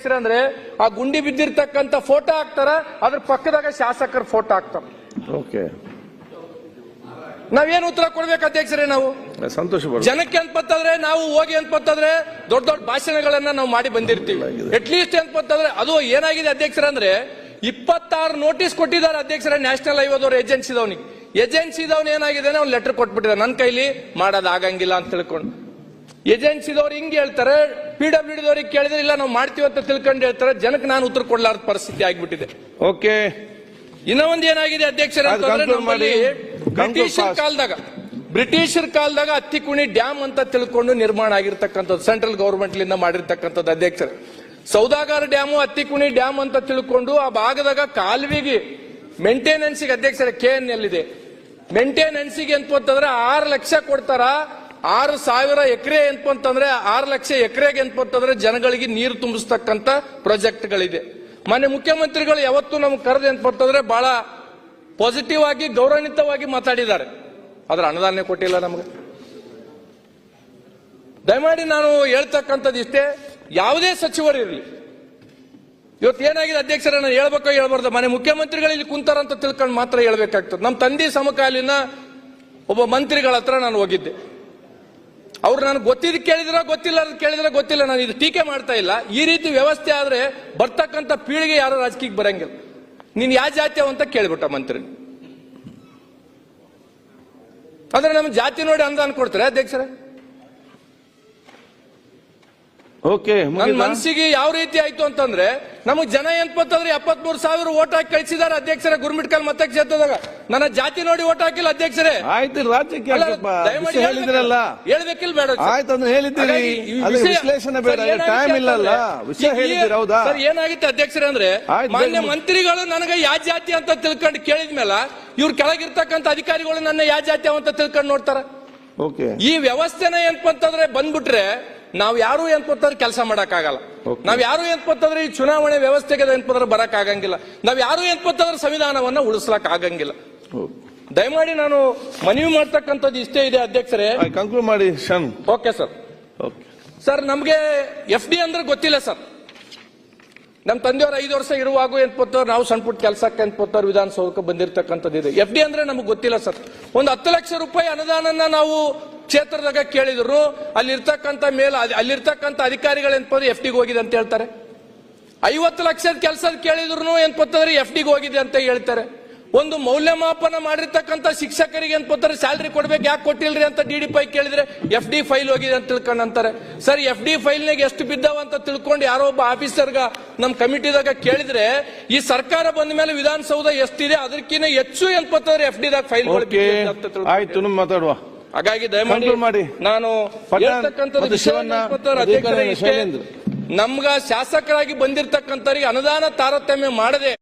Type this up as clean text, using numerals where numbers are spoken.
ಅಂದ್ರೆ ಆ ಗುಂಡಿ ಬಿದ್ದಿರ್ತಕ್ಕಂತ ಫೋಟೋ ಹಾಕ್ತಾರ, ಅದ್ರ ಪಕ್ಕದಾಗ ಶಾಸಕರ ಫೋಟೋ ಹಾಕ್ತಾರ. ಓಕೆ, ನಾವೇನು ಉತ್ತರ ಕೊಡ್ಬೇಕು ಅಧ್ಯಕ್ಷರೇ? ನಾವು ಸಂತೋಷ ಜನಕ್ಕೆ ಅಂತಂದ್ರೆ ನಾವು ಹೋಗಿ ಅಂತಂದ್ರೆ ದೊಡ್ಡ ದೊಡ್ಡ ಭಾಷಣಗಳನ್ನ ನಾವು ಮಾಡಿ ಬಂದಿರ್ತೀವಿ. ಅಟ್ಲೀಸ್ಟ್ ಅಂತಂದ್ರೆ ಅದು ಏನಾಗಿದೆ ಅಧ್ಯಕ್ಷರಂದ್ರೆ 26 ನೋಟಿಸ್ ಕೊಟ್ಟಿದ್ದಾರೆ ಅಧ್ಯಕ್ಷರೇ ನ್ಯಾಷನಲ್ ಹೈವೇದವ್ರು ಏಜೆನ್ಸಿದವ್ನು ಏನಾಗಿದೆ ಅವ್ನು ಲೆಟರ್ ಕೊಟ್ಬಿಟ್ಟಿದ್ದಾರೆ, ನನ್ನ ಕೈಲಿ ಮಾಡೋದಾಗಂಗಿಲ್ಲ ಅಂತ ತಿಳ್ಕೊಂಡು. ಏಜೆನ್ಸಿದವ್ರು ಹಿಂಗ್ ಹೇಳ್ತಾರೆ, PWDದವ್ರಿಗೆ ಕೇಳಿದ್ರೆ ಇಲ್ಲ ನಾವು ಮಾಡ್ತೀವಿ ಅಂತ ತಿಳ್ಕೊಂಡು ಹೇಳ್ತಾರೆ. ಜನಕ್ಕೆ ನಾನು ಉತ್ತರ ಕೊಡ್ಲಾರ್ದ ಪರಿಸ್ಥಿತಿ ಆಗ್ಬಿಟ್ಟಿದೆ. ಓಕೆ, ಇನ್ನ ಒಂದ್ ಏನಾಗಿದೆ ಅಧ್ಯಕ್ಷರೇ ಅಂತಂದ್ರೆ, ನಮ್ಮಲ್ಲಿ ಬ್ರಿಟಿಷರ್ ಕಾಲದಾಗ ಹತ್ತಿಕುಣಿ ಡ್ಯಾಮ್ ಅಂತ ತಿಳ್ಕೊಂಡು ನಿರ್ಮಾಣ ಆಗಿರ್ತಕ್ಕಂಥದ್ದು ಸೆಂಟ್ರಲ್ ಗವರ್ಮೆಂಟ್ ಲಿಂದ ಮಾಡಿರ್ತಕ್ಕಂಥದ್ದು ಅಧ್ಯಕ್ಷರೇ. ಸೌದಾಗರ ಡ್ಯಾಮು ಹತ್ತಿಕುಣಿ ಡ್ಯಾಮ್ ಅಂತ ತಿಳ್ಕೊಂಡು ಆ ಭಾಗದಾಗ ಕಾಲುವೆಗೆ ಮೇಂಟೆನೆನ್ಸ್ಗೆ ಅಧ್ಯಕ್ಷರೇ KNL ಇದೆ, ಮೇಂಟೆನೆನ್ಸ್ಗೆ ಅಂತಂದ್ರೆ 6 ಲಕ್ಷ ಕೊಡ್ತಾರ. 6,000 ಎಕರೆ ಅಂತಂದ್ರೆ 6 ಲಕ್ಷ ಎಕರೆಗೆ ಅಂತಂದ್ರೆ ಜನಗಳಿಗೆ ನೀರು ತುಂಬಿಸ್ತಕ್ಕಂಥ ಪ್ರಾಜೆಕ್ಟ್ಗಳಿದೆ. ಮಾನ್ಯ ಮುಖ್ಯಮಂತ್ರಿಗಳು ಯಾವತ್ತೂ ನಮ್ಗೆ ಕರೆದು ಅಂತಂದ್ರೆ ಬಹಳ ಪಾಸಿಟಿವ್ ಆಗಿ ಗೌರವಾನ್ವಿತವಾಗಿ ಮಾತಾಡಿದ್ದಾರೆ, ಆದ್ರೆ ಅನುದಾನ ಕೊಟ್ಟಿಲ್ಲ ನಮಗೆ. ದಯಮಾಡಿ ನಾನು ಹೇಳ್ತಕ್ಕಂಥದ್ದು ಇಷ್ಟೇ, ಯಾವುದೇ ಸಚಿವರು ಇರಲಿ, ಇವತ್ತು ಏನಾಗಿದೆ ಅಧ್ಯಕ್ಷರ, ನಾನು ಹೇಳ್ಬೇಕೋ ಹೇಳ್ಬಾರ್ದು, ಮನೆ ಮುಖ್ಯಮಂತ್ರಿಗಳು ಇಲ್ಲಿ ಕುಂತಾರಂತ ತಿಳ್ಕೊಂಡು ಮಾತ್ರ ಹೇಳ್ಬೇಕಾಗ್ತದೆ. ನಮ್ಮ ತಂದೆ ಸಮಕಾಲೀನ ಒಬ್ಬ ಮಂತ್ರಿಗಳ ಹತ್ರ ನಾನು ಹೋಗಿದ್ದೆ. ಅವ್ರು ನನಗೆ ಗೊತ್ತಿದ್ದು ಕೇಳಿದ್ರ ಗೊತ್ತಿಲ್ಲ, ನಾನು ಇದು ಟೀಕೆ ಮಾಡ್ತಾ ಇಲ್ಲ. ಈ ರೀತಿ ವ್ಯವಸ್ಥೆ ಆದ್ರೆ ಬರ್ತಕ್ಕಂಥ ಪೀಳಿಗೆ ಯಾರು ರಾಜಕೀಯಕ್ಕೆ ಬರಂಗಿಲ್ಲ. ನೀನ್ ಯಾವ ಜಾತಿ ಅಂತ ಕೇಳ್ಬಿಟ್ಟ ಮಂತ್ರಿ, ಅಂದ್ರೆ ನಮ್ಮ ಜಾತಿ ನೋಡಿ ಅನುದಾನ ಕೊಡ್ತಾರೆ ಅಧ್ಯಕ್ಷರೇ? ಓಕೆ, ನನ್ನ ಮನಸ್ಸಿಗೆ ಯಾವ ರೀತಿ ಆಯ್ತು ಅಂತಂದ್ರೆ, ನಮಗ್ ಜನ ಏನ್ಪತ್ತಂದ್ರೆ 73,000 ಓಟ್ ಹಾಕಿ ಕಳಿಸಿದಾರೆ ಅಧ್ಯಕ್ಷರೇ. ಗುರುಮಿಟ್ಕಲ್ ಮತಕ್ಷೇತ್ರದಾಗ ನನ್ನ ಜಾತಿ ನೋಡಿ ಓಟ್ ಹಾಕಿಲ್ಲ ಅಧ್ಯಕ್ಷರೇ. ಆಯ್ತು, ರಾಜ್ಯಕ್ಕೆ ಹೇಳಿದ್ರಲ್ಲ, ಹೇಳ್ಬೇಕಿಲ್ಲ ಬೇಡ? ಆಯ್ತು ಅಂದ್ರೆ ಹೇಳಿದ್ದೀರಿ, ವಿಶ್ಲೇಷಣೆ ಬೇಡ, ಟೈಮ್ ಇಲ್ಲಲ್ಲ, ವಿಷಯ ಹೇಳಿದ್ದೀರಿ. ಹೌದಾ? ಸರ್, ಏನಾಗಿತ್ತು ಅಧ್ಯಕ್ಷರೇ ಅಂದ್ರೆ, ಮಾನ್ಯ ಮಂತ್ರಿಗಳು ನನಗೆ ಯಾವ ಜಾತಿ ಅಂತ ತಿಳ್ಕೊಂಡು ಕೇಳಿದ್ಮೇಲೆ ಇವ್ರ ಕೆಳಗಿರ್ತಕ್ಕಂಥ ಅಧಿಕಾರಿಗಳು ನನ್ನ ಯಾವ ಜಾತಿ ಅಂತ ತಿಳ್ಕೊಂಡು ನೋಡ್ತಾರ. ಓಕೆ, ಈ ವ್ಯವಸ್ಥೆನ ಏನಪ್ಪಂತಂದ್ರೆ ಬಂದ್ಬಿಟ್ರೆ ನಾವ್ ಯಾರು ಏನ್ಪಂದ್ರೆ ಕೆಲಸ ಮಾಡಕ್ ಆಗಲ್ಲ. ನಾವ್ ಯಾರು ಏನ್ಪಂದ್ರೆ ಈ ಚುನಾವಣೆ ವ್ಯವಸ್ಥೆಗೆ ಏನ್ಪಂದ್ರೆ ಬರಕ್ ಆಗಂಗಿಲ್ಲ. ನಾವ್ ಯಾರು ಏನ್ಪಂದ್ರೆ ಸಂವಿಧಾನವನ್ನ ಉಳಿಸ್ಲಕ್ ಆಗಂಗಿಲ್ಲ. ದಯಮಾಡಿ ನಾನು ಮನವಿ ಮಾಡ್ತಕ್ಕಂಥದ್ದು ಇಷ್ಟೇ ಇದೆ ಅಧ್ಯಕ್ಷರೇ. ಕಂಕ್ಲೂಡ್ ಮಾಡಿ. Okay sir. ಸರ್, ನಮ್ಗೆ FD ಅಂದ್ರೆ ಗೊತ್ತಿಲ್ಲ ಸರ್. ನಮ್ ತಂದೆಯವ್ರು 5 ವರ್ಷ ಇರುವಾಗ ಏನ್ಪಂತವ್ರು ನಾವು ಸಣ್ಣ ಪುಟ್ಟ ಕೆಲಸಕ್ಕೆ ಏನ್ಪಂತವ್ರು ವಿಧಾನಸೌಧಕ್ಕೆ ಬಂದಿರತಕ್ಕಂಥದ್ದು ಇದೆ. FD ಅಂದ್ರೆ ನಮ್ಗೆ ಗೊತ್ತಿಲ್ಲ ಸರ್. ಒಂದು 10 ಲಕ್ಷ ರೂಪಾಯಿ ಅನುದಾನನ ನಾವು ಕ್ಷೇತ್ರದಾಗ ಕೇಳಿದ್ರು, ಅಲ್ಲಿರ್ತಕ್ಕಂಥ ಅಧಿಕಾರಿಗಳು ಏನ್ಪಂದ್ರೆ FDಗೆ ಹೋಗಿದೆ ಅಂತ ಹೇಳ್ತಾರೆ. 50 ಲಕ್ಷದ ಕೆಲಸದ ಕೇಳಿದ್ರು ಏನ್ಪಂತಂದ್ರೆ FDಗೆ ಹೋಗಿದೆ ಅಂತ ಹೇಳ್ತಾರೆ. ಒಂದು ಮೌಲ್ಯಮಾಪನ ಮಾಡಿರ್ತಕ್ಕಂಥ ಶಿಕ್ಷಕರಿಗೆ ಏನ್ಪಂತಾರೆ ಸ್ಯಾಲ್ರಿ ಕೊಡ್ಬೇಕು, ಯಾಕೆ ಕೊಟ್ಟಿಲ್ರಿ ಅಂತ DD5 ಕೇಳಿದ್ರೆ FD ಫೈಲ್ ಹೋಗಿದೆ ಅಂತ ತಿಳ್ಕೊಂಡು ಅಂತಾರೆ. ಸರ್, FD ಫೈಲ್ನಾಗ ಎಷ್ಟು ಬಿದ್ದಾವ ಅಂತ ತಿಳ್ಕೊಂಡು ಯಾರೋ ಒಬ್ಬ ಆಫೀಸರ್ಗ ನಮ್ ಕಮಿಟಿದಾಗ ಕೇಳಿದ್ರೆ, ಈ ಸರ್ಕಾರ ಬಂದ ಮೇಲೆ ವಿಧಾನಸೌಧ ಎಷ್ಟಿದೆ ಅದಕ್ಕಿಂತ ಹೆಚ್ಚು ಏನ್ಪಂತಾರೆ FDದಾಗ ಫೈಲ್ ಆಯ್ತು ಮಾತಾಡುವ. ಹಾಗಾಗಿ ದಯಮಾಡಿ ನಾನು ನಮ್ಗ ಶಾಸಕರಾಗಿ ಬಂದಿರತಕ್ಕಂಥವ್ರಿಗೆ ಅನುದಾನ ತಾರತಮ್ಯ ಮಾಡದೆ